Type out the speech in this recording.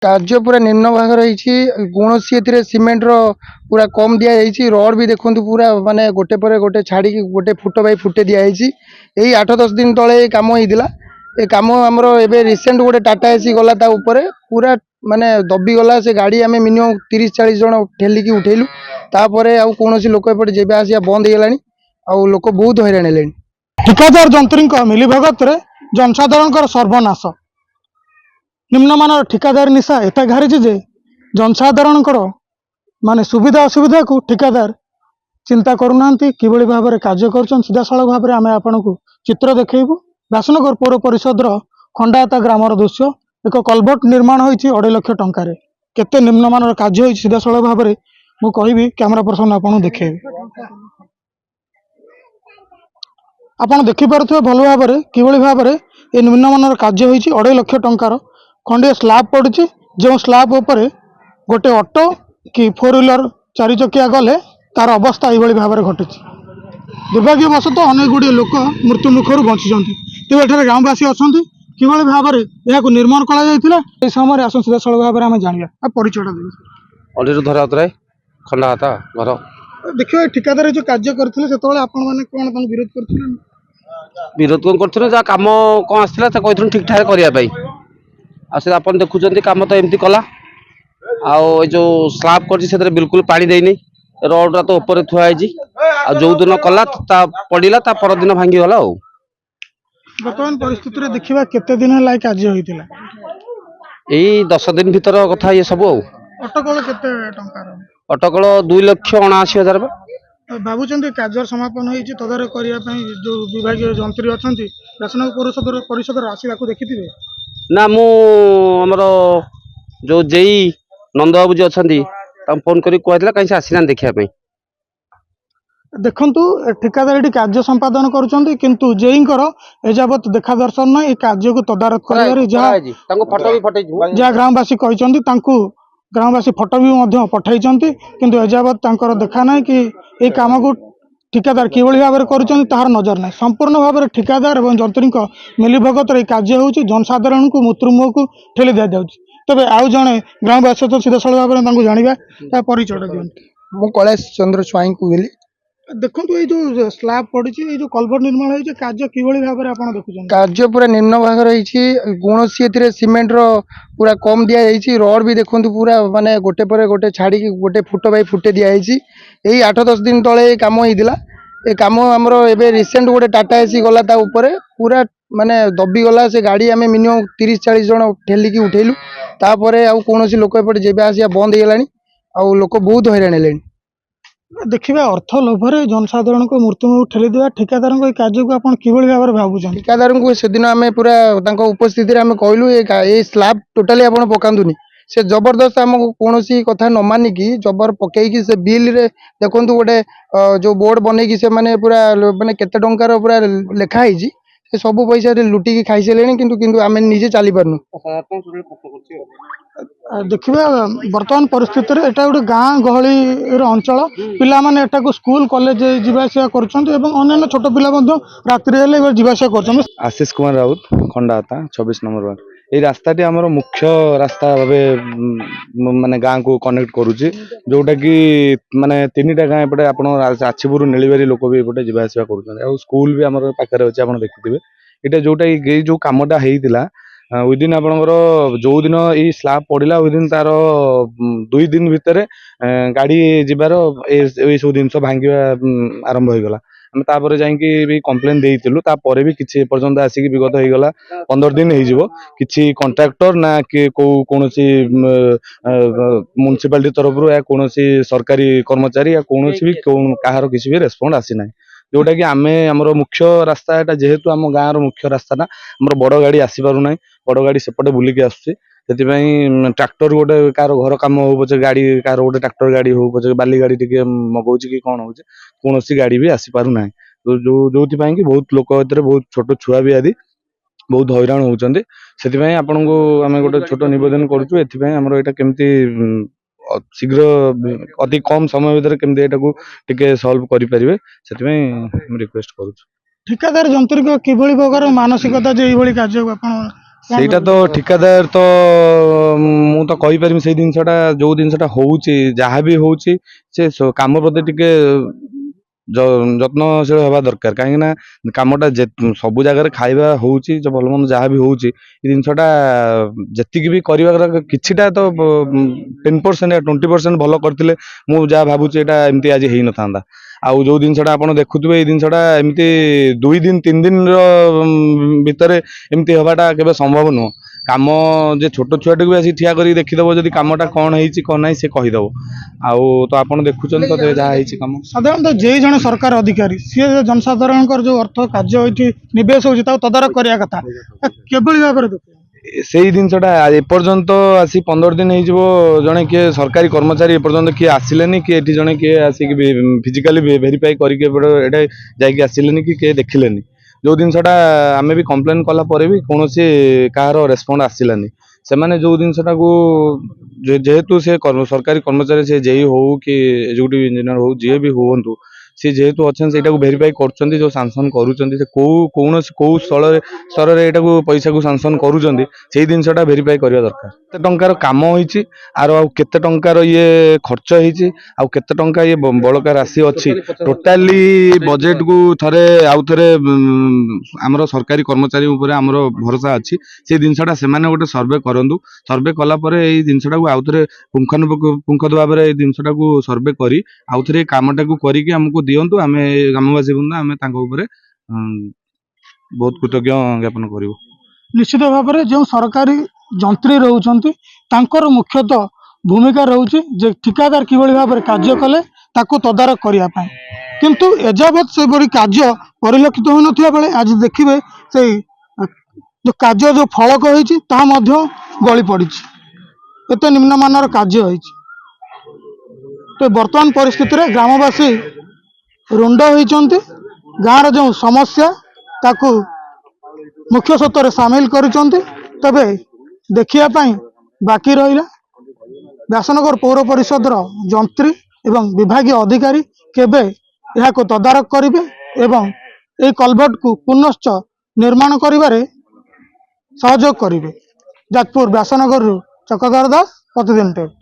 कार्य पूरा निम्न भाग रही कौन सीमेंट पूरा कम दि जाइए रड भी देखो पूरा माने गोटे पर गोटे छाड़ी गोटे फुट बाय फुटे दि जाइए यही 8-10 दिन तले कम होता ये कम आमर ए रिसेंट गोटे टाटा एसी गला पूरा माने दबी गला से गाड़ी आम मिनिमम 30-40 जन ठेलिकी उठेलु तापर आउ कौन लोक एपटे जेबे आसिया बंद हो गलानी आउ लोक बहुत हैरान है। ठिकादार जंत्री मिलीभगत जनसाधारण सर्वनाश निम्नमान ठिकादार निशा एत घारी जे जनसाधारण माने सुविधा असुविधा को ठिकादार चिंता करूना किभली भाव में कार्य कर सीधा सड़क भाव में आम आपण को चित्र देखू व्यासनगर पौर परिषद खंडाता ग्रामर दृश्य एक कलभर्ट निर्माण होती 2.5 लाख टंकार केते निम्नमान कार्य होती सीधा सड़क भाव में मुझे कहि कैमरा पर्सन आपन देखे आपन देखिपे भल भाव में किभली भाव में ये निम्नमान कार्य होती 2.5 लाख टंकार खंडे स्लाब पड़ी जो स्लाब उपर गोटे ऑटो कि 4 व्हीलर 4 चकिया गले तार अवस्था यही भाव में घटी दुर्भाग्यवशतः अनेक गुड़िए लोक मृत्यु मुखर बची तेज एठार गाँववासी अच्छा किभली भाव में यह निर्माण कर समय आस सीधा सड़क भाव में आम जाना परिचय देवी अनिरुद्ध राउतराय खंडाहाता घर देखिए ठिकादार जो कार्य करते कौन विरोध करते विरोध कौन कर जहाँ कम कौन आसाला कहूँ ठीक ठाक करने आप देखुं कम तो एमती कला आउ जो स्लाब कर बिल्कुल पानी देनी रोड तो ऊपर थुआई जो दिन कला पड़ा ता परदिन भांगीगला। बर्तमान परिस्थिति देखा केते दिन है कार्य होता यही 10 दिन भीतर कथा ये सब अटकल केते टंकार अटकल 2,79,000 भावुं कार्य समापन होती तदारख करने जो विभाग जंत्री अच्छा व्यासनगर परिषद आसी देखी ना मु आमर जो जेई नंद बाबू जी अच्छा फोन कर कहला कहीं आसीना देखा देखु ठिकादार कार्य संपादन करुँच जेईकर एजावत देखा दर्शन ना कार्य को तदारख कर जहाँ ग्रामवासी कहते ग्रामवासी फटो भी पठाई किंतु एजावत देखा ना कि ये कम को ठिकादार किभली भाव में कर नजर ना संपूर्ण भाव में ठिकादार और जंत्री मिलीभगत कार्य होची जनसाधारण को मृत्युमुह को ठेली दि जाऊँ तेज आउ जड़े ग्रामवासी तो सीधा सड़क भाव में जाना परिचय दिखती मु कैलाश चंद्र स्वाई कहली देखो ये जो स्लाब पड़ी जो कलभर्ट निर्माण होती कार्य किभली भाव में आप देखुं कार्य पूरा निम्न भाग रही कौन सीमेंट पूरा कम दि जाइए रड भी देखो पूरा माने गोटे पर गोटे छाड़ी गोटे फुट बाय फुटे दि जाइए यही 8-10 दिन तले कम होता ये कम आमर ए रिसेंट गोटे टाटा एसी गला पूरा माने दबी गला से गाड़ी आम मिनिमम 30-40 जन ठेलिकी उठेलु तापर आउ कौन लोक एपटे जेबे आसिया बंद हो गलानी आउ लोक बहुत हैरान है। देखिए अर्थ लोभरे जनसाधारण को मृत्युमुह ठेली देवा ठिकादार कार्य को आप किभली भाव में भावुं ठिकादार को से दिन आम पूरा उपस्थित आम कहलु ये स्लाब टोटाली आप पकातुनी से जबरदस्त आमको कौन कथा न मानिकी जबर पकईकी से बिल रे देखु गोटे जो बोर्ड बनईकी से माने पूरा माने केते टंकार पूरा लिखाई से सब पैसा लुटिकी खाई सारे किंतु आम निजे चली पारनु देखिए बर्तमान परिस्थिति रे एटा गोटे गाँ गहली अंचल पिला माने एटा को स्कूल कॉलेज जीवासा कर छोट पिला रात्रि जीवासा कर आशीष कुमार राउत खंडाता 26 नंबर वार्ड ये रास्ताटी आमर मुख्य रास्ता भावे माने गाँ को कनेक्ट करुच्ची जोटा कि माने 3टा गाँ एपटे आप आछिपुर नीलबारी लोक भी एपटे जीवासा कर स्कूल भी आम पाखे अच्छे आप देखुए ये जोटा जो कमटा होता विदिन आपणकर जो दिन ये स्लाब पड़ा विदिन तार 2 दिन भितर गाड़ी जीवार ये सब जिन भांगा आरंभ हो गला आम तापर जाकि कम्प्लेन देइतिलु तापर भी किसी पर्यंत आसिक विगत हो गला 15 दिन हो किसी कंट्राक्टर ना कि कौन म्युनिसिपालिटी तरफ या कौन सरकारी कर्मचारी या कौन भी कहार किसी भी रेस्पॉन्ड आसी ना जोटा कि आम आमर मुख्य रास्ता एटा जेहेतु आम गाँव मुख्य रास्ताटा आमर बड़ गाड़ी आसी पार ना बड़ गाड़ी सेपटे बुलिकी आसुची ट्रैक्टर गोटे कार घर कम हो पचे गाड़ी कार गोटे ट्रैक्टर गाड़ी हो पचे बाली गाड़ी टी मगाऊँ कि कौन हो कौन गाड़ी भी आसी पार ना जो कि बहुत लोक बहुत छोट छुआ भी आदि बहुत हैरान होती से आपन को आम गोटे छोट नवेदन करुँ एटा केमती शीघ्र अति कम समय भीतर केमती एटाको टिके सॉल्व करि परिबे सेतिमे रिक्वेस्ट करूछु ठिकादार जंत्री किभली प्रकार मानसिकता जो यही कार्य को ସେଇଟା ତ ଠିକାଦାର ତ ମୁଁ ତ କହିପାରିବି ସେଇ ଜିନିଷଟା ଯୋଉ ଜିନିଷଟା ହଉଛି ଯାହା ବି ହଉଛି ସେ କାମ ପ୍ରତି ଟିକେ ଯତ୍ନଶୀଳ ହେବା ଦରକାର। କାହିଁକି ନା କାମଟା ସବୁ ଜାଗାରେ ଖାଇବା ହଉଛି ଭଲ ମନ୍ଦ ଯାହା ବି ହଉଛି ଏ ଜିନିଷଟା ଯେତିକି ବି କରିବାର କିଛିଟା ତ 10% या 20% ଭଲ କରିଥିଲେ ମୁଁ ଯାହା ଭାବୁଛି ଏଇଟା ଏମିତି ଆଜି ହେଇନଥାନ୍ତା। ଆଉ ଯୋଉ ଜିନିଷଟା ଆପଣ ଦେଖୁଥିବେ ଏଇ ଜିନିଷଟା ଏମିତି 2 ଦିନ 3 ଦିନର ଭିତରେ ଏମିତି ହବାଟା କେବେ ସମ୍ଭବ ନୁହଁ। କାମ ଯେ ଛୋଟ ଛୁଆଟିକୁ ବି ଆସି ଠିଆ କରିକି ଦେଖିଦବ ଯଦି କାମଟା କଣ ହେଇଛି କଣ ନାହିଁ ସେ କହିଦବ। ଆଉ ତ ଆପଣ ଦେଖୁଛନ୍ତି ତ ଯାହା ହେଇଛି କାମ। ସାଧାରଣତଃ ଯେ ଜଣେ ସରକାର ଅଧିକାରୀ ସିଏ ଜନସାଧାରଣଙ୍କର ଯୋଉ ଅର୍ଥ କାର୍ଯ୍ୟ ଏଇଠି ନିବେଶ ହଉଛି ତାକୁ ତଦାରଖ କରିବା କଥା କିଭଳି ଭାବରେ ଦେଖୁଛନ୍ତି? ସେଇ ଜିନିଷଟା ଏପର୍ଯ୍ୟନ୍ତ ଆସି 15 ଦିନ ହେଇଯିବ ଜଣେ କିଏ ସରକାରୀ କର୍ମଚାରୀ ଏପର୍ଯ୍ୟନ୍ତ କିଏ ଆସିଲେନି କି ଏଠି ଜଣେ କିଏ ଆସିକି ଫିଜିକାଲି ଭେରିଫାଇ କରିକି ଏଟା ଯାଇକି ଆସିଲେନି କି କିଏ ଦେଖିଲେନି। ଯୋଉ ଜିନିଷଟା ଆମେ ବି କମ୍ପ୍ଲେନ କଲା ପରେ ବି କୌଣସି କାହାର ରେସ୍ପଣ୍ଡ ଆସିଲାନି। ସେମାନେ ଯୋଉ ଜିନିଷଟାକୁ ଯେହେତୁ ସେ ସରକାରୀ କର୍ମଚାରୀ ସେ ଜେଇ ହଉ କି ଏକ୍ଜିକ୍ୟୁଟିଭ ଇଞ୍ଜିନିୟର ହଉ ଯିଏ ବି ହୁଅନ୍ତୁ ସେ ଯେହେତୁ ଅଛନ୍ତି ସେଇଟାକୁ ଭେରିଫାଇ କରୁଛନ୍ତି ଯୋଉ ସାଂସନ କରୁଛନ୍ତି ସେ କୋଉ ସ୍ତରରେ ଏଇଟାକୁ ପଇସାକୁ ସାଂସନ କରୁଛନ୍ତି ସେଇ ଜିନିଷଟା ଭେରିଫାଇ କରିବା ଦରକାର। କେତେ ଟଙ୍କାର କାମ ହେଇଛି ଆଉ କେତେ ଟଙ୍କାର ଇଏ ଖର୍ଚ୍ଚ ହେଇଛି ଆଉ କେତେ ଟଙ୍କା ଇଏ ବଳକା ରାଶି ଅଛି ଟୋଟାଲି ବଜେଟକୁ ଥରେ ଆଉ ଥରେ ଆମର ସରକାରୀ କର୍ମଚାରୀ ଉପରେ ଆମର ଭରସା ଅଛି। ସେଇ ଜିନିଷଟା ସେମାନେ ଗୋଟେ ସର୍ଭେ କରନ୍ତୁ। ସର୍ଭେ କଲା ପରେ ଏଇ ଜିନିଷଟାକୁ ଆଉ ଥରେ ପୁଙ୍ଖାନୁପୁଙ୍ଖ ଭାବରେ ଏଇ ଜିନିଷଟାକୁ ସର୍ଭେ କରି ଆଉ ଥରେ କାମଟାକୁ କରିକି ଆମକୁ ଦିଅନ୍ତୁ। ଆମେ ଗ୍ରାମବାସୀ ବୃନ୍ଦ ଆମେ ତାଙ୍କ ଉପରେ ବହୁତ କୃତଜ୍ଞ ଜ୍ଞାପନ କରିବୁ। ନିଶ୍ଚିତ ଭାବରେ ଯେଉଁ ସରକାରୀ ଯନ୍ତ୍ରୀ ରହୁଛନ୍ତି ତାଙ୍କର ମୁଖ୍ୟତଃ ଭୂମିକା ରହୁଛି ଯେ ଠିକାଦାର କିଭଳି ଭାବରେ କାର୍ଯ୍ୟ କଲେ ତାକୁ ତଦାରଖ କରିବା ପାଇଁ। କିନ୍ତୁ ଏଯାବତ୍ ସେଭଳି କାର୍ଯ୍ୟ ପରିଲକ୍ଷିତ ହୋଇନଥିବା ବେଳେ ଆଜି ଦେଖିବେ ସେଇ ଯୋଉ କାର୍ଯ୍ୟ ଯୋଉ ଫଳକ ହେଇଛି ତାହା ମଧ୍ୟ ଗଳି ପଡ଼ିଛି। ଏତେ ନିମ୍ନମାନର କାର୍ଯ୍ୟ ହେଇଛି। ତ ବର୍ତ୍ତମାନ ପରିସ୍ଥିତିରେ ଗ୍ରାମବାସୀ ରୁଣ୍ଡ ହୋଇଛନ୍ତି। ଗାଁର ଯେଉଁ ସମସ୍ୟା ତାକୁ ମୁଖ୍ୟ ସ୍ରୋତରେ ସାମିଲ କରିଛନ୍ତି। ତେବେ ଦେଖିବା ପାଇଁ ବାକି ରହିଲା ବ୍ୟାସନଗର ପୌର ପରିଷଦର ଯନ୍ତ୍ରୀ ଏବଂ ବିଭାଗୀୟ ଅଧିକାରୀ କେବେ ଏହାକୁ ତଦାରଖ କରିବେ ଏବଂ ଏହି କଲଭର୍ଟକୁ ପୁନଶ୍ଚ ନିର୍ମାଣ କରିବାରେ ସହଯୋଗ କରିବେ। ଯାଜପୁର ବ୍ୟାସନଗରରୁ ଚକ୍ରଧର ଦାସ, ପ୍ରତିଦିନ ଟାଇମ୍।